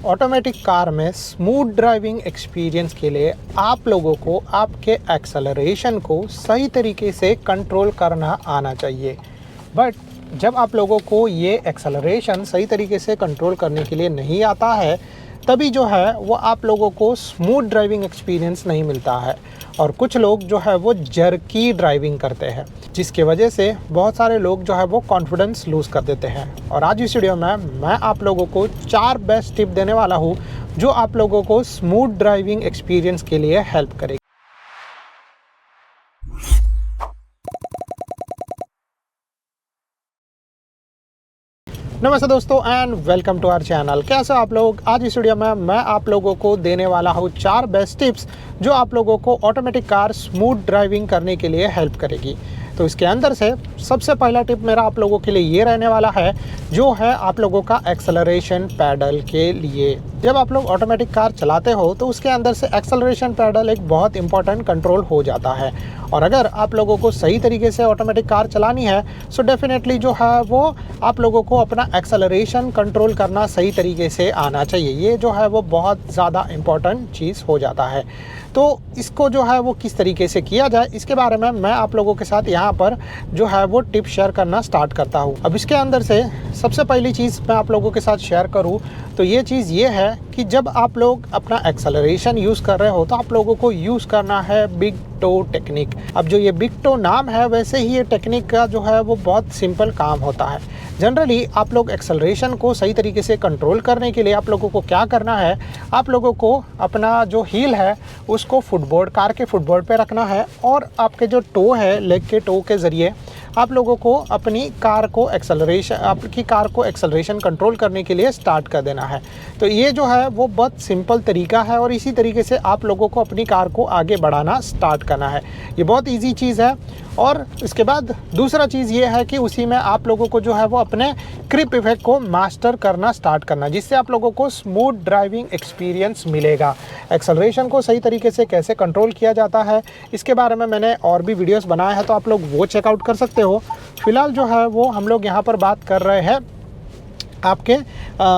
Automatic car में smooth driving experience के लिए आप लोगों को आपके एक्सेलरेशन को सही तरीके से कंट्रोल करना आना चाहिए। बट जब आप लोगों को ये एक्सेलरेशन सही तरीके से कंट्रोल करने के लिए नहीं आता है, तभी जो है वो आप लोगों को स्मूथ ड्राइविंग एक्सपीरियंस नहीं मिलता है और कुछ लोग जो है वो जर्की ड्राइविंग करते हैं, जिसके वजह से बहुत सारे लोग जो है वो कॉन्फिडेंस लूज़ कर देते हैं। और आज इस वीडियो में मैं आप लोगों को 4 बेस्ट टिप देने वाला हूँ जो आप लोगों को स्मूथ ड्राइविंग एक्सपीरियंस के लिए हेल्प करेगी। नमस्ते दोस्तों and welcome to our channel. कैसे आप लोग? आज इस वीडियो में मैं आप लोगों को देने वाला हूँ 4 बेस्ट टिप्स जो आप लोगों को ऑटोमेटिक कार स्मूथ ड्राइविंग करने के लिए हेल्प करेगी। तो इसके अंदर से सबसे पहला टिप मेरा आप लोगों के लिए ये रहने वाला है, जो है आप लोगों का एक्सेलरेशन पैडल के लिए। जब आप लोग ऑटोमेटिक कार चलाते हो तो उसके अंदर से एक्सेलरेशन पैडल एक बहुत इंपॉर्टेंट कंट्रोल हो जाता है। और अगर आप लोगों को सही तरीके से ऑटोमेटिक कार चलानी है सो डेफिनेटली जो है वो आप लोगों को अपना एक्सेलरेशन कंट्रोल करना सही तरीके से आना चाहिए। ये जो है वो बहुत ज़्यादा इम्पॉर्टेंट चीज़ हो जाता है। तो इसको जो है वो किस तरीके से किया जाए, इसके बारे में मैं आप लोगों के साथ यहाँ पर जो है वो टिप शेयर करना स्टार्ट करता हूँ। अब इसके अंदर से सबसे पहली चीज़ मैं आप लोगों के साथ शेयर करूँ तो ये चीज़ ये है कि जब आप लोग अपना एक्सेलरेशन यूज़ कर रहे हो तो आप लोगों को यूज़ करना है बिग टो टेक्निक। अब जो ये बिग टो नाम है, वैसे ही ये टेक्निक का जो है वो बहुत सिंपल काम होता है। जनरली आप लोग एक्सेलरेशन को सही तरीके से कंट्रोल करने के लिए आप लोगों को क्या करना है, आप लोगों को अपना जो हील है उसको फुटबोर्ड, कार के फुटबोर्ड पे रखना है और आपके जो टो है, लेग के टो के ज़रिए आप लोगों को अपनी कार को एक्सेलरेशन कंट्रोल करने के लिए स्टार्ट कर देना है। तो ये जो है वो बहुत सिंपल तरीका है और इसी तरीके से आप लोगों को अपनी कार को आगे बढ़ाना स्टार्ट करना है। ये बहुत इजी चीज़ है। और इसके बाद दूसरा चीज़ ये है कि उसी में आप लोगों को जो है वो अपने क्रिप इफेक्ट को मास्टर करना स्टार्ट करना, जिससे आप लोगों को स्मूथ ड्राइविंग एक्सपीरियंस मिलेगा। एक्सेलरेशन को सही तरीके से कैसे कंट्रोल किया जाता है इसके बारे में मैंने और भी वीडियोस बनाए हैं, तो आप लोग वो चेकआउट कर सकते हो। फिलहाल जो है वो हम लोग यहाँ पर बात कर रहे हैं आपके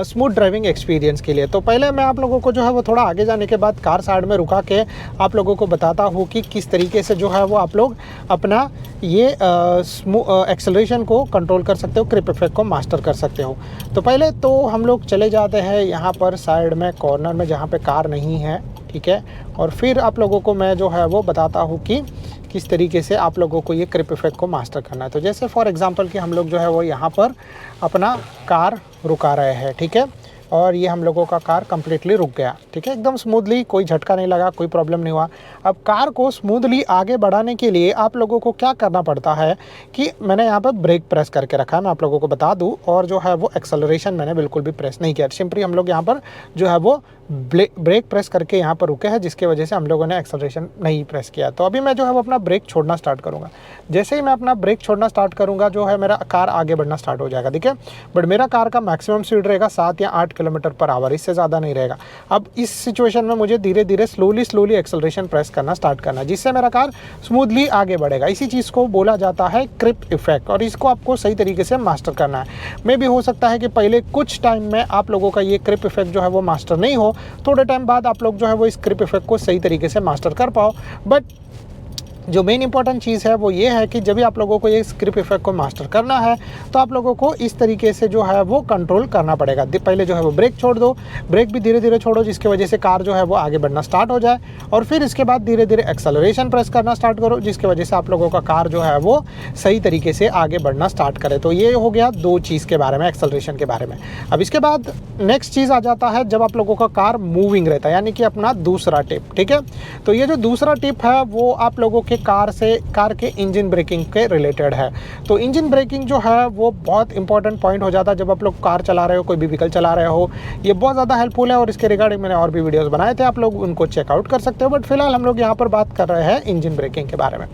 स्मूथ ड्राइविंग एक्सपीरियंस के लिए। तो पहले मैं आप लोगों को जो है वो थोड़ा आगे जाने के बाद कार साइड में रुका के आप लोगों को बताता हूँ कि किस तरीके से जो है वो आप लोग अपना ये एक्सेलरेशन को कंट्रोल कर सकते हो, क्रिप इफेक्ट को मास्टर कर सकते हो। तो पहले तो हम लोग चले जाते हैं यहाँ पर साइड में कॉर्नर में जहाँ पे कार नहीं है, ठीक है। और फिर आप लोगों को मैं जो है वो बताता हूँ कि किस तरीके से आप लोगों को ये क्रिप इफेक्ट को मास्टर करना है। तो जैसे फॉर एग्जांपल कि हम लोग जो है वो यहाँ पर अपना कार रुका रहे हैं, ठीक है। और ये हम लोगों का कार कम्प्लीटली रुक गया, ठीक है, एकदम स्मूथली, कोई झटका नहीं लगा, कोई प्रॉब्लम नहीं हुआ। अब कार को स्मूथली आगे बढ़ाने के लिए आप लोगों को क्या करना पड़ता है कि मैंने यहाँ पर ब्रेक प्रेस करके रखा है, मैं आप लोगों को बता दूँ। और जो है वो एक्सेलरेशन मैंने बिल्कुल भी प्रेस नहीं किया, सिंपली हम लोग यहाँ पर जो है वो ब्रेक प्रेस करके यहाँ पर रुके हैं, जिसकी वजह से हम लोगों ने एक्सेलरेशन नहीं प्रेस किया। तो अभी मैं जो है वो अपना ब्रेक छोड़ना स्टार्ट करूँगा। जैसे ही मैं अपना ब्रेक छोड़ना स्टार्ट करूँगा जो है मेरा कार आगे बढ़ना स्टार्ट हो जाएगा, ठीक है। बट मेरा कार का मैक्सिमम स्पीड रहेगा 7 या 8 किलोमीटर पर आवर, इससे ज़्यादा नहीं रहेगा। अब इस सिचुएशन में मुझे धीरे धीरे स्लोली एक्सेलरेशन प्रेस करना स्टार्ट करना है, जिससे मेरा कार स्मूथली आगे बढ़ेगा। इसी चीज़ को बोला जाता है क्रिप इफेक्ट और इसको आपको सही तरीके से मास्टर करना है। मे भी हो सकता है कि पहले कुछ टाइम में आप लोगों का ये क्रिप इफेक्ट जो है वो मास्टर नहीं हो, थोड़े टाइम बाद आप लोग जो है वो इस क्रिप इफेक्ट को सही तरीके से मास्टर कर पाओ। बट जो मेन इंपॉर्टेंट चीज़ है वो ये है कि जब भी आप लोगों को ये स्क्रिप इफेक्ट को मास्टर करना है तो आप लोगों को इस तरीके से जो है वो कंट्रोल करना पड़ेगा। पहले जो है वो ब्रेक छोड़ दो, ब्रेक भी धीरे धीरे छोड़ो, जिसकी वजह से कार जो है वो आगे बढ़ना स्टार्ट हो जाए। और फिर इसके बाद धीरे धीरे एक्सेलरेशन प्रेस करना स्टार्ट करो, जिसकी वजह से आप लोगों का कार जो है वो सही तरीके से आगे बढ़ना स्टार्ट करे। तो ये हो गया 2 चीज़ के बारे में, एक्सेलरेशन के बारे में। अब इसके बाद नेक्स्ट चीज़ आ जाता है जब आप लोगों का कार मूविंग रहता है, यानी कि अपना दूसरा टिप, ठीक है। तो ये जो दूसरा टिप है वो आप लोगों के कार के इंजन ब्रेकिंग के रिलेटेड है। तो इंजन ब्रेकिंग जो है वो बहुत इंपॉर्टेंट पॉइंट हो जाता है जब आप लोग कार चला रहे हो, कोई भी व्हीकल चला रहे हो। ये बहुत ज़्यादा हेल्पफुल है और इसके रिगार्डिंग मैंने और भी वीडियोस बनाए थे, आप लोग उनको चेकआउट कर सकते हो। बट फिलहाल हम लोग यहाँ पर बात कर रहे हैं इंजन ब्रेकिंग के बारे में।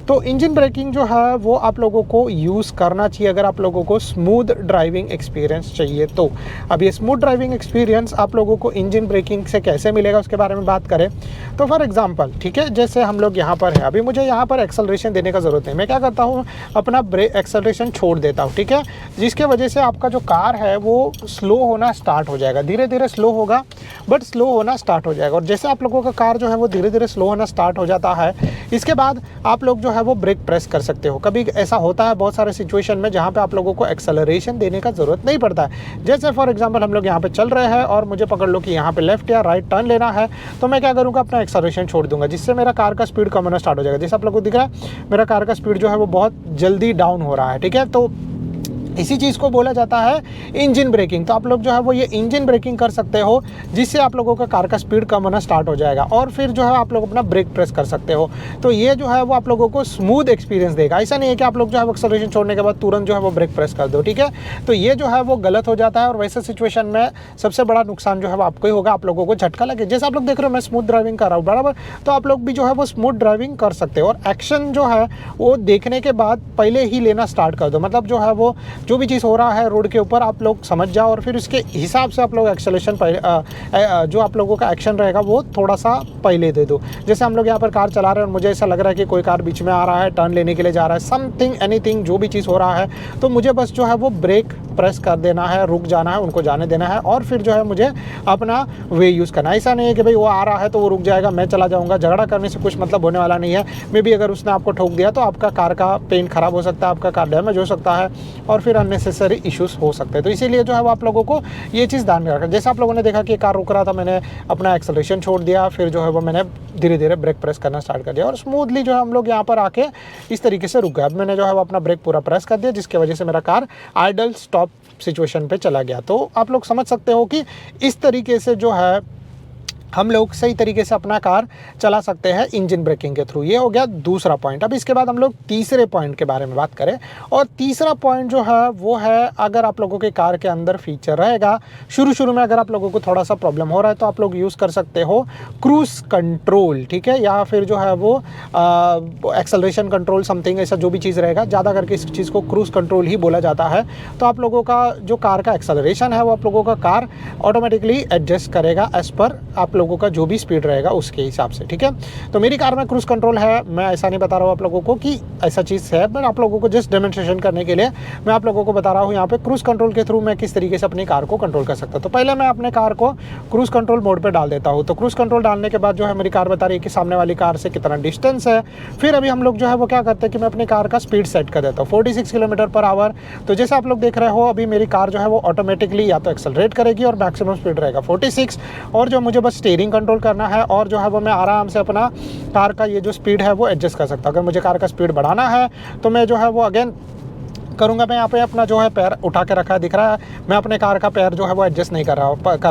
तो इंजन ब्रेकिंग जो है वो आप लोगों को यूज़ करना चाहिए अगर आप लोगों को स्मूथ ड्राइविंग एक्सपीरियंस चाहिए। तो अब ये स्मूथ ड्राइविंग एक्सपीरियंस आप लोगों को इंजन ब्रेकिंग से कैसे मिलेगा उसके बारे में बात करें तो फॉर एग्जाम्पल, ठीक है, जैसे हम लोग यहाँ पर है, अभी मुझे यहाँ पर एक्सेलरेशन देने का ज़रूरत नहीं, मैं क्या करता हूँ अपना ब्रेक एक्सेलरेशन छोड़ देता हूँ, ठीक है। जिसके वजह से आपका जो कार है वो स्लो होना स्टार्ट हो जाएगा, धीरे धीरे स्लो होगा बट स्लो होना स्टार्ट हो जाएगा। और जैसे आप लोगों का कार जो है वो धीरे धीरे स्लो होना स्टार्ट हो जाता है, इसके बाद आप लोग जो है वो ब्रेक प्रेस कर सकते हो। कभी ऐसा होता है बहुत सारे सिचुएशन में जहाँ पे आप लोगों को एक्सेलरेशन देने का ज़रूरत नहीं पड़ता है। जैसे फॉर एग्जांपल हम लोग यहाँ पे चल रहे हैं और मुझे पकड़ लो कि यहाँ पे लेफ्ट या राइट टर्न लेना है, तो मैं क्या करूँगा अपना एक्सेलरेशन छोड़ दूंगा, जिससे मेरा कार का स्पीड कम होना स्टार्ट हो जाएगा। जैसे आप लोगों को दिख रहा है मेरा कार का स्पीड जो है वो बहुत जल्दी डाउन हो रहा है, ठीक है। तो इसी चीज़ को बोला जाता है इंजन ब्रेकिंग। तो आप लोग जो है वो ये इंजन ब्रेकिंग कर सकते हो, जिससे आप लोगों का कार का स्पीड कम होना स्टार्ट हो जाएगा और फिर जो है आप लोग अपना ब्रेक प्रेस कर सकते हो। तो ये जो है वो आप लोगों को स्मूथ एक्सपीरियंस देगा। ऐसा नहीं है कि आप लोग जो है वो एक्सेलरेशन छोड़ने के बाद तुरंत जो है वो ब्रेक प्रेस कर दो, ठीक है। तो ये जो है वो गलत हो जाता है और वैसे सिचुएशन में सबसे बड़ा नुकसान जो है वो आपको ही होगा, आप लोगों को झटका लगे। जैसे आप लोग देख रहे हो मैं स्मूथ ड्राइविंग कर रहा हूँ, बराबर, तो आप लोग भी जो है वो स्मूथ ड्राइविंग कर सकते हो। और एक्शन जो है वो देखने के बाद पहले ही लेना स्टार्ट कर दो, मतलब जो है वो जो भी चीज़ हो रहा है रोड के ऊपर आप लोग समझ जाओ और फिर उसके हिसाब से आप लोग एक्सेलरेशन जो आप लोगों का एक्शन रहेगा वो थोड़ा सा पहले दे दो। जैसे हम लोग यहाँ पर कार चला रहे हैं और मुझे ऐसा लग रहा है कि कोई कार बीच में आ रहा है, टर्न लेने के लिए जा रहा है, समथिंग एनीथिंग जो भी चीज़ हो रहा है, तो मुझे बस जो है वो ब्रेक प्रेस कर देना है, रुक जाना है, उनको जाने देना है और फिर जो है मुझे अपना वे यूज़ करना है। ऐसा नहीं है कि भाई वो आ रहा है तो वो रुक जाएगा, मैं चला जाऊँगा। झगड़ा करने से कुछ मतलब होने वाला नहीं है। मे बी अगर उसने आपको ठोक दिया तो आपका कार का पेंट खराब हो सकता है, आपका कार डैमेज हो सकता है और फिर अननेसेसरी इश्यूज़ हो सकते हैं। तो इसीलिए जो है वो आप लोगों को ये चीज़ ध्यान में रखना। जैसे आप लोगों ने देखा कि कार रुक रहा था, मैंने अपना एक्सेलरेशन छोड़ दिया, फिर जो है वो मैंने धीरे धीरे ब्रेक प्रेस करना स्टार्ट कर दिया और स्मूथली जो है हम लोग यहाँ पर आके इस तरीके से रुक गए। अब मैंने जो है वो अपना ब्रेक पूरा प्रेस कर दिया, जिसकी वजह से मेरा कार आइडल स्टॉप सिचुएशन पे चला गया। तो आप लोग समझ सकते हो कि इस तरीके से जो है हम लोग सही तरीके से अपना कार चला सकते हैं इंजन ब्रेकिंग के थ्रू। ये हो गया दूसरा पॉइंट। अब इसके बाद हम लोग तीसरे पॉइंट के बारे में बात करें और तीसरा पॉइंट जो है वो है, अगर आप लोगों के कार के अंदर फीचर रहेगा, शुरू में अगर आप लोगों को थोड़ा सा प्रॉब्लम हो रहा है तो आप लोग यूज़ कर सकते हो क्रूज कंट्रोल, ठीक है, या फिर जो है वो एक्सेलरेशन कंट्रोल समथिंग, ऐसा जो भी चीज़ रहेगा, ज़्यादा करके इस चीज़ को क्रूज कंट्रोल ही बोला जाता है। तो आप लोगों का जो कार का एक्सेलरेशन है वो आप लोगों का कार ऑटोमेटिकली एडजस्ट करेगा एज पर आप लोगों का जो भी स्पीड रहेगा उसके हिसाब से, ठीक है। तो मेरी कार में क्रूज कंट्रोल है, मैं ऐसा नहीं बता रहा हूँ आप लोगों को कि ऐसा चीज़ है, बट आप लोगों को जस्ट डेमोन्स्ट्रेशन करने के लिए मैं आप लोगों को बता रहा हूँ यहाँ पे क्रूज कंट्रोल के थ्रू मैं किस तरीके से अपनी कार को कंट्रोल कर सकता हूँ। तो पहले मैं अपने कार को क्रूज कंट्रोल मोड पर डाल देता हूँ। तो क्रूज कंट्रोल डालने के बाद जो है मेरी कार बता रही है कि सामने वाली कार से कितना डिस्टेंस है। फिर अभी हम लोग जो है वो क्या करते हैं कि मैं अपनी कार का स्पीड सेट कर देता हूँ 46 किलोमीटर पर आवर। तो जैसे आप लोग देख रहे हो अभी मेरी कार जो है वो ऑटोमेटिकली या तो एक्सेलरेट करेगी और मैक्सिमम स्पीड रहेगा 46, और जो मुझे बस स्टीयरिंग कंट्रोल करना है और जो है वो मैं आराम से अपना कार का ये जो स्पीड है वो एडजस्ट कर सकता हूँ। अगर मुझे कार का स्पीड बढ़ाना है तो मैं जो है वो अगेन करूँगा। मैं यहाँ पे अपना जो है पैर उठा के रखा है, दिख रहा है, मैं अपने कार का पैर जो है वो एडजस्ट नहीं कर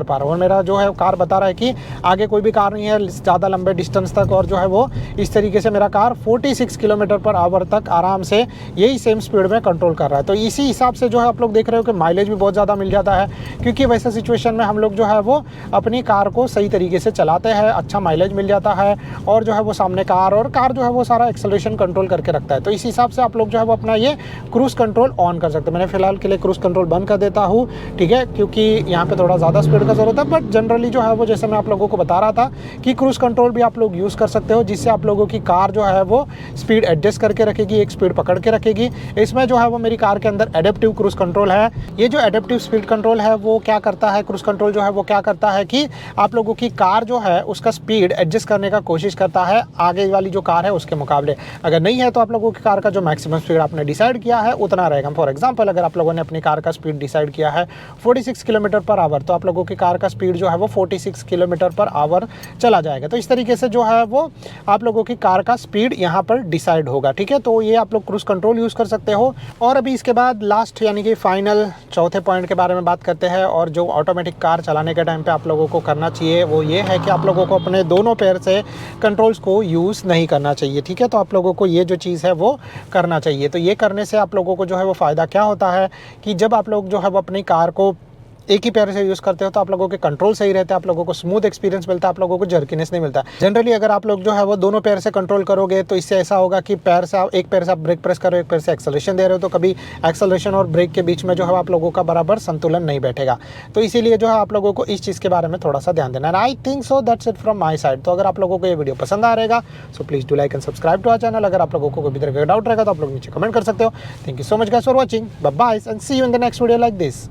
पा रहा हूँ और मेरा जो है कार बता रहा है कि आगे कोई भी कार नहीं है ज़्यादा लंबे डिस्टेंस तक, और जो है वो इस तरीके से मेरा कार 46 किलोमीटर पर आवर तक आराम से यही सेम स्पीड में कंट्रोल कर रहा है। तो इसी हिसाब से जो है आप लोग देख रहे हो कि माइलेज भी बहुत ज़्यादा मिल जाता है, क्योंकि वैसे सिचुएशन में हम लोग जो है वो अपनी कार को सही तरीके से चलाते हैं, अच्छा माइलेज मिल जाता है और जो है वो सामने कार जो है वो सारा एक्सेलरेशन कंट्रोल करके रखता है। तो इस हिसाब से आप लोग जो है वो अपना ये क्रूज कंट्रोल ऑन कर सकते हैं। मैंने फिलहाल के लिए क्रूज कंट्रोल बंद कर देता हूँ, ठीक है, क्योंकि यहाँ पे थोड़ा ज़्यादा स्पीड का ज़रूरत है। बट जनरली जो है वो जैसे मैं आप लोगों को बता रहा था कि क्रूज कंट्रोल भी आप लोग यूज़ कर सकते हो, जिससे आप लोगों की कार जो है वो स्पीड एडजस्ट करके रखेगी, एक स्पीड पकड़ के रखेगी। इसमें जो है वो मेरी कार के अंदर एडेप्टिव क्रूज कंट्रोल है। ये जो एडेप्टिव स्पीड कंट्रोल है वो क्या करता है, क्रूज कंट्रोल जो है वो क्या करता है कि आप लोगों की कार जो है उसका स्पीड एडजस्ट करने का कोशिश करता है आगे वाली जो कार है उसके मुकाबले। अगर नहीं है तो आप लोगों की कार का जो मैक्सिमम स्पीड आपने डिसाइड किया है उतना रहेगा। फॉर एग्जाम्पल अगर आप लोगों ने अपनी कार का स्पीड डिसाइड किया है 46 किलोमीटर पर आवर, तो आप लोगों की कार का स्पीड जो है वो 46 किलोमीटर पर आवर चला जाएगा। तो इस तरीके से जो है वो आप लोगों की कार का स्पीड यहाँ पर डिसाइड होगा, ठीक है। तो ये आप लोग क्रूज कंट्रोल यूज़ कर सकते हो। और अभी इसके बाद लास्ट यानी कि फाइनल चौथे पॉइंट के बारे में बात करते हैं, और जो ऑटोमेटिक कार चलाने के टाइम पे आप लोगों को करना चाहिए वो ये है कि आप लोगों को अपने दोनों पैर से कंट्रोल्स को यूज़ नहीं करना चाहिए, ठीक है। तो आप लोगों को ये जो चीज़ है वो करना चाहिए। तो ये करने से आप लोगों को जो है वो फ़ायदा क्या होता है कि जब आप लोग जो है वो अपनी कार को एक ही पैर से यूज़ करते हो तो आप लोगों के कंट्रोल सही रहते हैं, आप लोगों को स्मूथ एक्सपीरियंस मिलता है, आप लोगों को जर्कीनेस नहीं मिलता। जनरली अगर आप लोग जो है वो दोनों पैर से कंट्रोल करोगे तो इससे ऐसा होगा कि एक पैर से आप ब्रेक प्रेस करो, एक पैर से एक्सेलरेशन दे रहे हो, तो कभी एक्सेलरेशन और ब्रेक के बीच में जो है आप लोगों का बराबर संतुलन नहीं बैठेगा। तो इसीलिए जो है आप लोगों को इस चीज़ के बारे में थोड़ा सा ध्यान देना है। I think so that's it from my side. तो अगर आप लोगों को ये वीडियो पसंद आ रहेगा so please do like and subscribe to our channel. अगर आप लोगों को कोई भी तरह का डाउट रहेगा तो आप लोग नीचे कमेंट कर सकते हो। Thank you so much guys for watching, bye bye and see you in the next video like this.